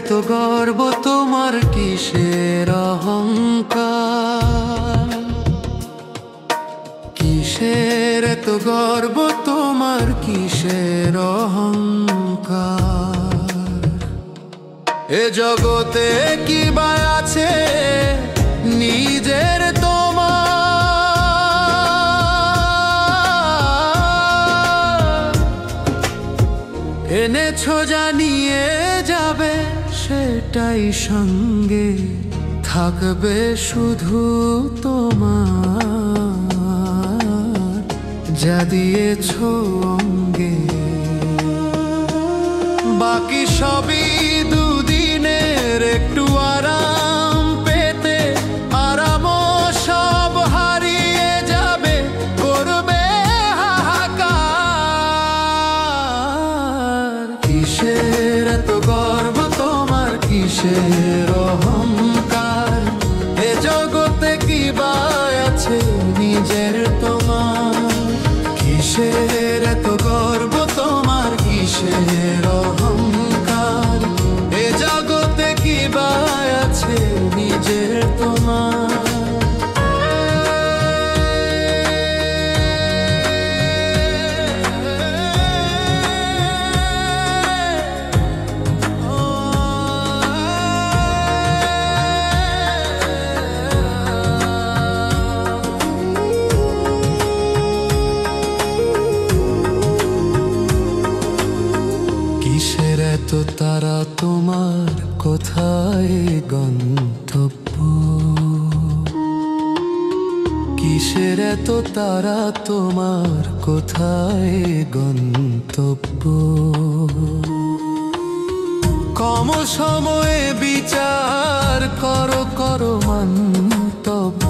এত গর্ব তোমার কিসের অহংকার? কিসের এত গর্ব তোমার কিসের অহংকার? এ জগতে কি বা আছে নিজের তোমার? এনেছো জানিয়ে যাবে সেটাই সঙ্গে থাকবে শুধু তোমার যা দিয়েছো অঙ্গে। বাকি সবই দুদিনের একটু আরাম পেতে, আরামও সব হারিয়ে যাবে, করবে হাহাকার। কিসের এত গর্ব তোমার কিসের অহংকার? এ জগতে কি বা আছে নিজের তোমার? কিসের এত গর্ব তোমার কিসের অহংকার? এ জগতে কি বা আছে নিজের তোমার? কিসের এত তারা তোমার কোথায় গন্তব্য? কিসের এত তারা তোমার কোথায় গন্তব্য? কম সময়ে বিচার করো করো মন্তব্য।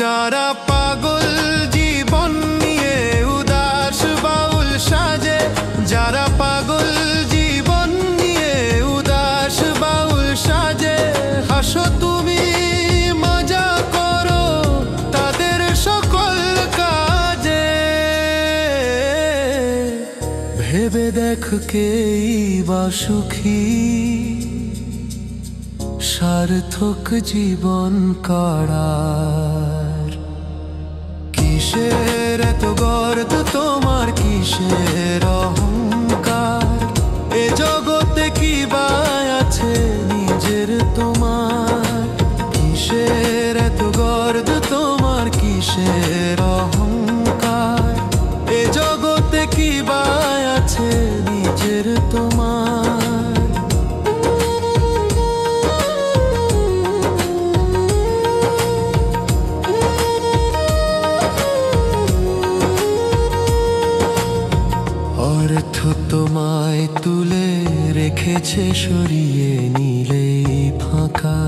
যারা পাগল জীবন নিয়ে উদাস বাউল সাজে, যারা পাগল জীবন নিয়ে উদাস বাউল সাজে, হাসো তুমি মজা করো তাদের সকল কাজে। ভেবে দেখ কেই বা সুখী সার্থক জীবন কাড়ার। কিসের এত গর্ব তোমার কিসের অহংকার? এ জগতে কি বা আছে নিজের তোমার? কিসের এত গর্ব তোমার কিসের অহংকার? এ জগতে কি বা আছে নিজের তোমার? অর্থ তোমায় তুলে রেখেছে সরিয়ে নিলেই ফাঁকা।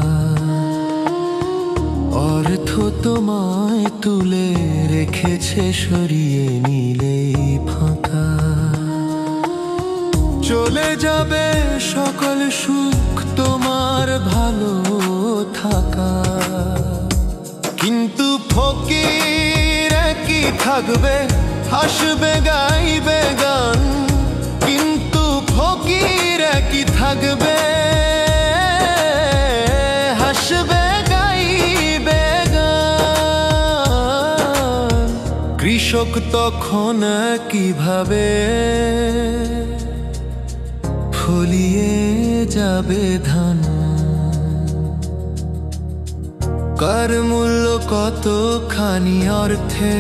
অর্থ তোমায় তুলে রেখেছে সরিয়ে নিলেই ফাঁকা। চলে যাবে সকল সুখ তোমার ভালো থাকা, কিন্তু ফকির কি থাকবে হাসবে গাইবে গান। কিন্তু ফকির কি থাকবে হাসবে গাইবে গান। কৃষক তখন কিভাবে ফলিয়ে যাবে ধান? কার মূল্য কতখানি অর্থে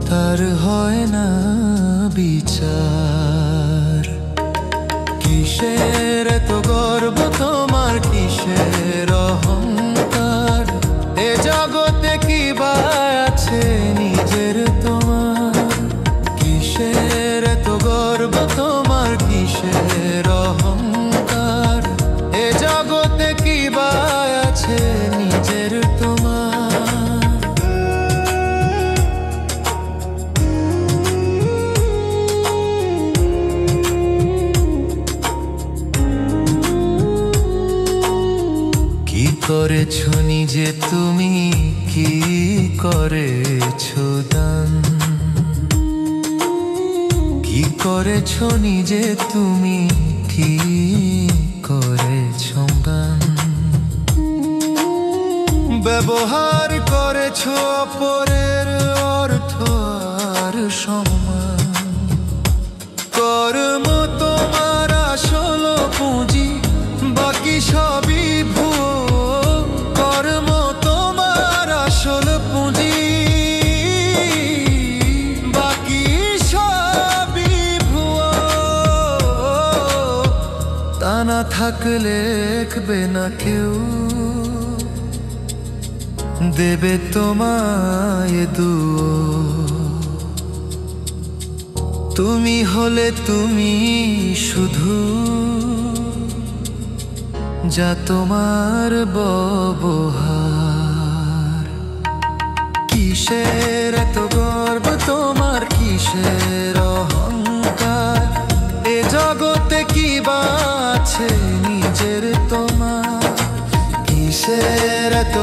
তার হয় না বিচার। কিসের এত গর্ব তোমার কিসের অহংকার? এ জগতে কি বা আছে নিজের তোমার? কিসের এত গর্ব তোমার কিসের অহংকার? এ জগতে কি বা আছে নিজের তোমার? কি করেছো নিজে তুমি, কি করেছো দান? কি করেছো নিজে তুমি, কি করেছো গান? ব্যবহার করেছো অপরের অর্থ আর সম্মান। কর্ম তোমার আসল পুঁজি, বাকি সবই ভুয়ো। কর্ম তোমার আসল পুঁজি, বাকি সবই ভুয়ো। তা না থাকলে লিখবে না কেউ, দেবে তোমায় দুয়ো। তুমি হলে তুমি শুধু, যা তোমার ব্যবহার। কিসের এত গর্ব তোমার, কিসের অহংকার? এ জগতে কি বা আছে নিজের তোমার? কিসের এত